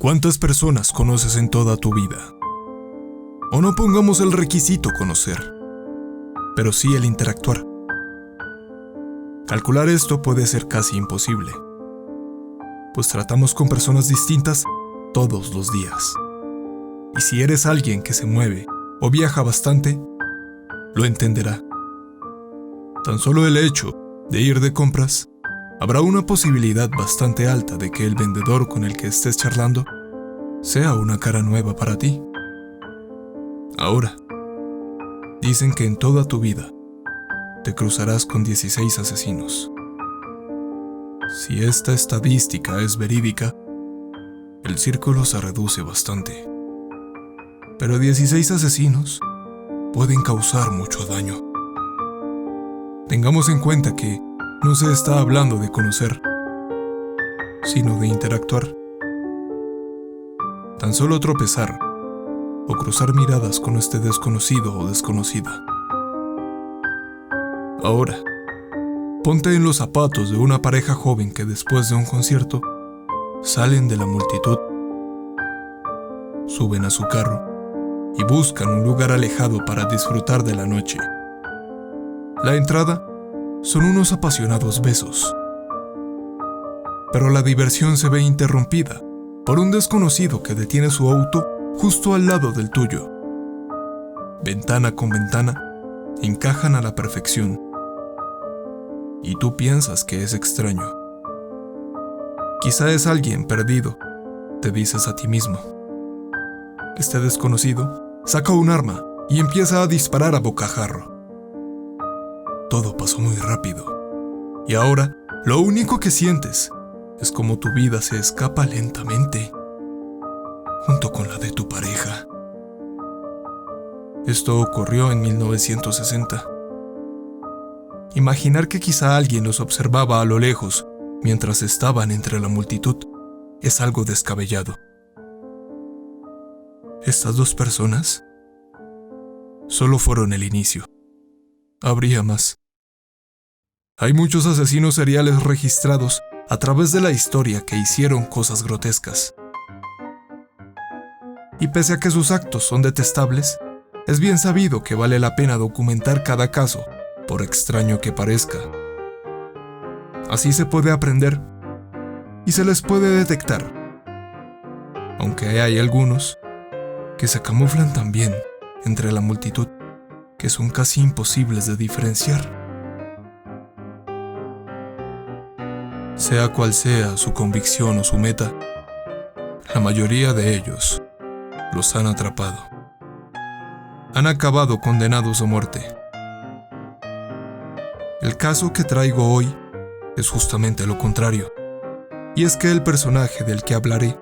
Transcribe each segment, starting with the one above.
¿Cuántas personas conoces en toda tu vida? O no pongamos el requisito conocer, pero sí el interactuar. Calcular esto puede ser casi imposible, pues tratamos con personas distintas todos los días. Y si eres alguien que se mueve o viaja bastante, lo entenderá. Tan solo el hecho de ir de compras, habrá una posibilidad bastante alta de que el vendedor con el que estés charlando sea una cara nueva para ti. Ahora, dicen que en toda tu vida te cruzarás con 16 asesinos. Si esta estadística es verídica, el círculo se reduce bastante. Pero 16 asesinos pueden causar mucho daño. Tengamos en cuenta que no se está hablando de conocer, sino de interactuar. Tan solo tropezar o cruzar miradas con este desconocido o desconocida. Ahora, ponte en los zapatos de una pareja joven que después de un concierto salen de la multitud, suben a su carro y buscan un lugar alejado para disfrutar de la noche. La entrada son unos apasionados besos, pero la diversión se ve interrumpida por un desconocido que detiene su auto justo al lado del tuyo. Ventana con ventana, encajan a la perfección, y tú piensas que es extraño. Quizá es alguien perdido, te dices a ti mismo. Este desconocido saca un arma y empieza a disparar a bocajarro. Todo pasó muy rápido, y ahora lo único que sientes es como tu vida se escapa lentamente, junto con la de tu pareja. Esto ocurrió en 1960. Imaginar que quizá alguien los observaba a lo lejos mientras estaban entre la multitud es algo descabellado. Estas dos personas solo fueron el inicio. Habría más. Hay muchos asesinos seriales registrados a través de la historia que hicieron cosas grotescas. Y pese a que sus actos son detestables, es bien sabido que vale la pena documentar cada caso, por extraño que parezca. Así se puede aprender y se les puede detectar, aunque hay algunos que se camuflan tan bien entre la multitud que son casi imposibles de diferenciar. Sea cual sea su convicción o su meta, la mayoría de ellos los han atrapado. Han acabado condenados a muerte. El caso que traigo hoy es justamente lo contrario, y es que el personaje del que hablaré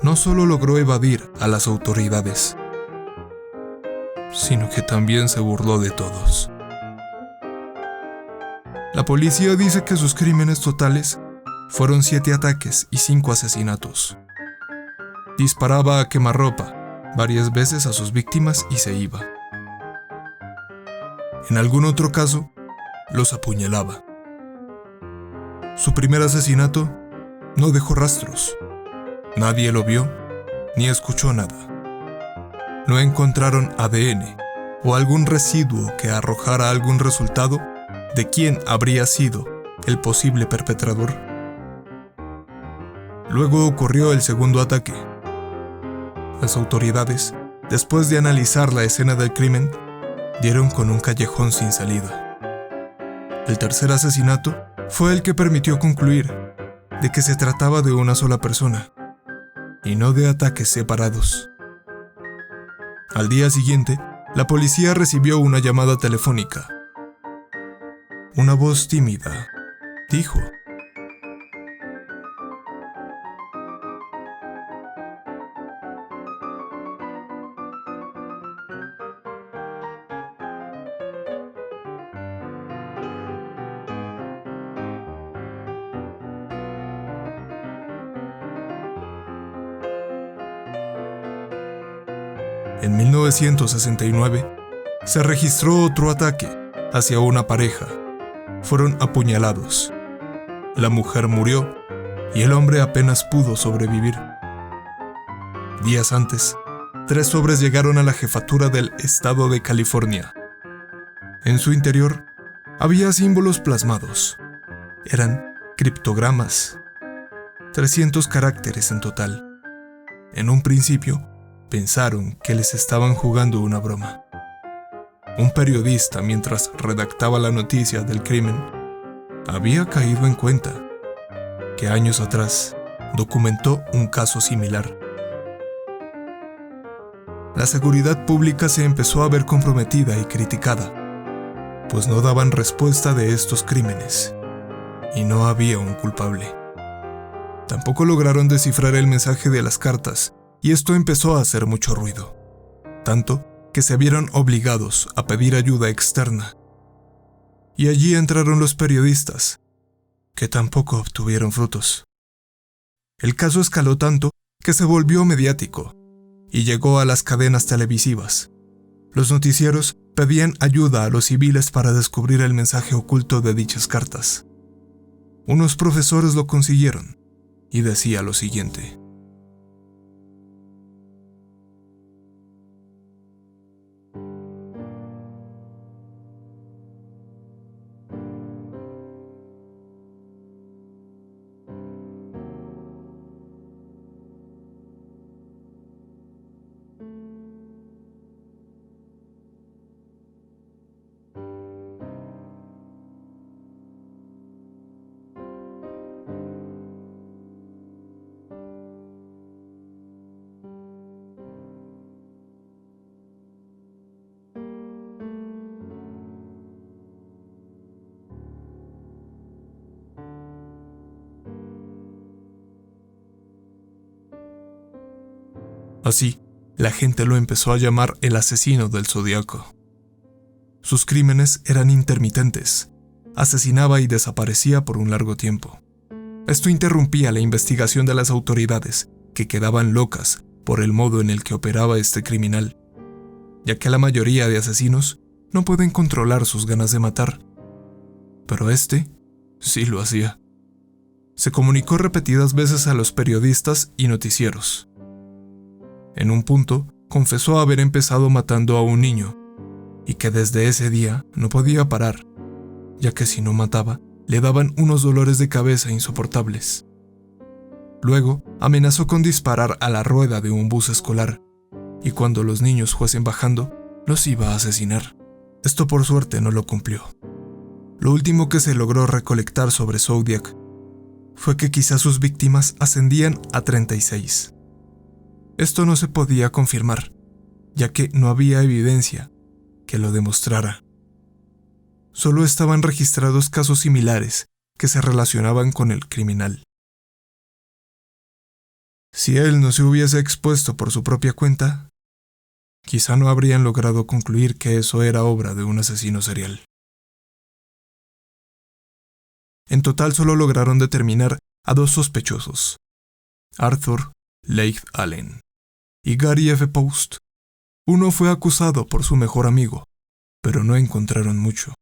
no solo logró evadir a las autoridades, sino que también se burló de todos. La policía dice que sus crímenes totales fueron 7 ataques y 5 asesinatos. Disparaba a quemarropa varias veces a sus víctimas y se iba. En algún otro caso, los apuñalaba. Su primer asesinato no dejó rastros. Nadie lo vio ni escuchó nada. No encontraron ADN o algún residuo que arrojara algún resultado de quién habría sido el posible perpetrador. Luego ocurrió el segundo ataque. Las autoridades, después de analizar la escena del crimen, dieron con un callejón sin salida. El tercer asesinato fue el que permitió concluir de que se trataba de una sola persona y no de ataques separados. Al día siguiente, la policía recibió una llamada telefónica. Una voz tímida dijo: en 1969 se registró otro ataque hacia una pareja. Fueron apuñalados. La mujer murió y el hombre apenas pudo sobrevivir. Días antes, 3 sobres llegaron a la jefatura del estado de California. En su interior había símbolos plasmados. Eran criptogramas. 300 caracteres en total. En un principio, pensaron que les estaban jugando una broma. Un periodista, mientras redactaba la noticia del crimen, había caído en cuenta que años atrás documentó un caso similar. La seguridad pública se empezó a ver comprometida y criticada, pues no daban respuesta de estos crímenes, y no había un culpable. Tampoco lograron descifrar el mensaje de las cartas, y esto empezó a hacer mucho ruido, tanto que se vieron obligados a pedir ayuda externa. Y allí entraron los periodistas, que tampoco obtuvieron frutos. El caso escaló tanto que se volvió mediático y llegó a las cadenas televisivas. Los noticieros pedían ayuda a los civiles para descubrir el mensaje oculto de dichas cartas. Unos profesores lo consiguieron y decía lo siguiente: Así, la gente lo empezó a llamar el asesino del Zodiaco. Sus crímenes eran intermitentes. Asesinaba y desaparecía por un largo tiempo. Esto interrumpía la investigación de las autoridades, que quedaban locas por el modo en el que operaba este criminal, ya que la mayoría de asesinos no pueden controlar sus ganas de matar. Pero este sí lo hacía. Se comunicó repetidas veces a los periodistas y noticieros. En un punto, confesó haber empezado matando a un niño y que desde ese día no podía parar, ya que si no mataba, le daban unos dolores de cabeza insoportables. Luego, amenazó con disparar a la rueda de un bus escolar y cuando los niños fuesen bajando, los iba a asesinar. Esto por suerte no lo cumplió. Lo último que se logró recolectar sobre Zodiac fue que quizás sus víctimas ascendían a 36. Esto no se podía confirmar, ya que no había evidencia que lo demostrara. Solo estaban registrados casos similares que se relacionaban con el criminal. Si él no se hubiese expuesto por su propia cuenta, quizá no habrían logrado concluir que eso era obra de un asesino serial. En total solo lograron determinar a 2 sospechosos: Arthur Leigh Allen y Gary F. Post. Uno fue acusado por su mejor amigo, pero no encontraron mucho.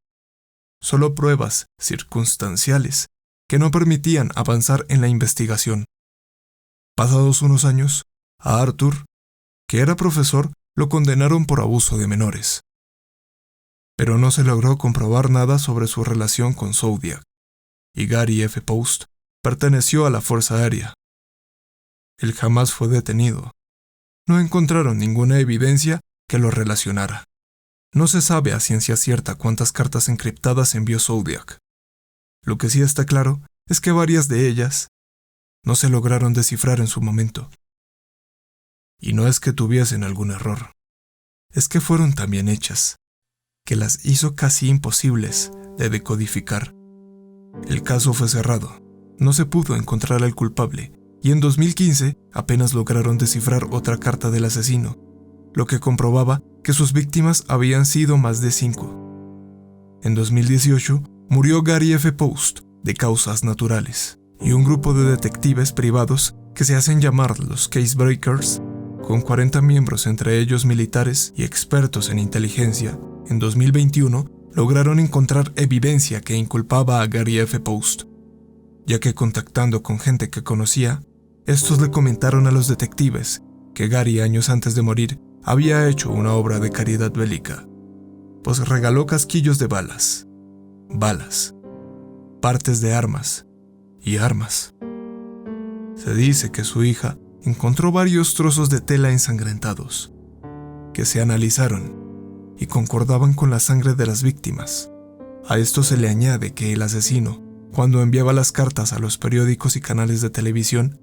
Solo pruebas circunstanciales que no permitían avanzar en la investigación. Pasados unos años, a Arthur, que era profesor, lo condenaron por abuso de menores. Pero no se logró comprobar nada sobre su relación con Zodiac, y Gary F. Post perteneció a la Fuerza Aérea. Él jamás fue detenido. No encontraron ninguna evidencia que lo relacionara. No se sabe a ciencia cierta cuántas cartas encriptadas envió Zodiac. Lo que sí está claro es que varias de ellas no se lograron descifrar en su momento. Y no es que tuviesen algún error, es que fueron tan bien hechas, que las hizo casi imposibles de decodificar. El caso fue cerrado, no se pudo encontrar al culpable, y en 2015 apenas lograron descifrar otra carta del asesino, lo que comprobaba que sus víctimas habían sido más de 5. En 2018 murió Gary F. Post de causas naturales, y un grupo de detectives privados que se hacen llamar los Case Breakers, con 40 miembros entre ellos militares y expertos en inteligencia, en 2021 lograron encontrar evidencia que inculpaba a Gary F. Post, ya que contactando con gente que conocía, estos le comentaron a los detectives que Gary, años antes de morir, había hecho una obra de caridad bélica, pues regaló casquillos de balas, partes de armas y armas. Se dice que su hija encontró varios trozos de tela ensangrentados, que se analizaron y concordaban con la sangre de las víctimas. A esto se le añade que el asesino, cuando enviaba las cartas a los periódicos y canales de televisión,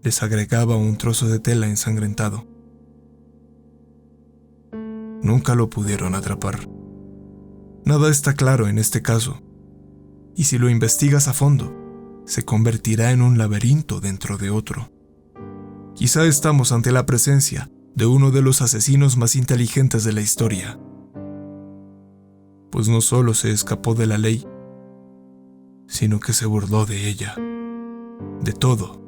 les agregaba un trozo de tela ensangrentado. Nunca lo pudieron atrapar. Nada está claro en este caso, y si lo investigas a fondo, se convertirá en un laberinto dentro de otro. Quizá estamos ante la presencia de uno de los asesinos más inteligentes de la historia, pues no solo se escapó de la ley, sino que se burló de ella, de todo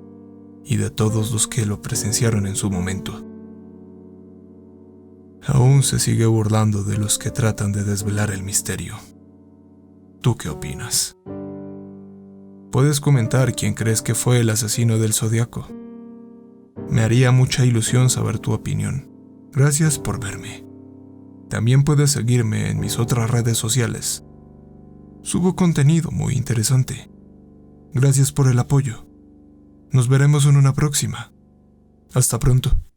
y de todos los que lo presenciaron en su momento. Aún se sigue burlando de los que tratan de desvelar el misterio. ¿Tú qué opinas? Puedes comentar quién crees que fue el asesino del Zodiaco. Me haría mucha ilusión saber tu opinión. Gracias por verme. También puedes seguirme en mis otras redes sociales. Subo contenido muy interesante. Gracias por el apoyo. Nos veremos en una próxima. Hasta pronto.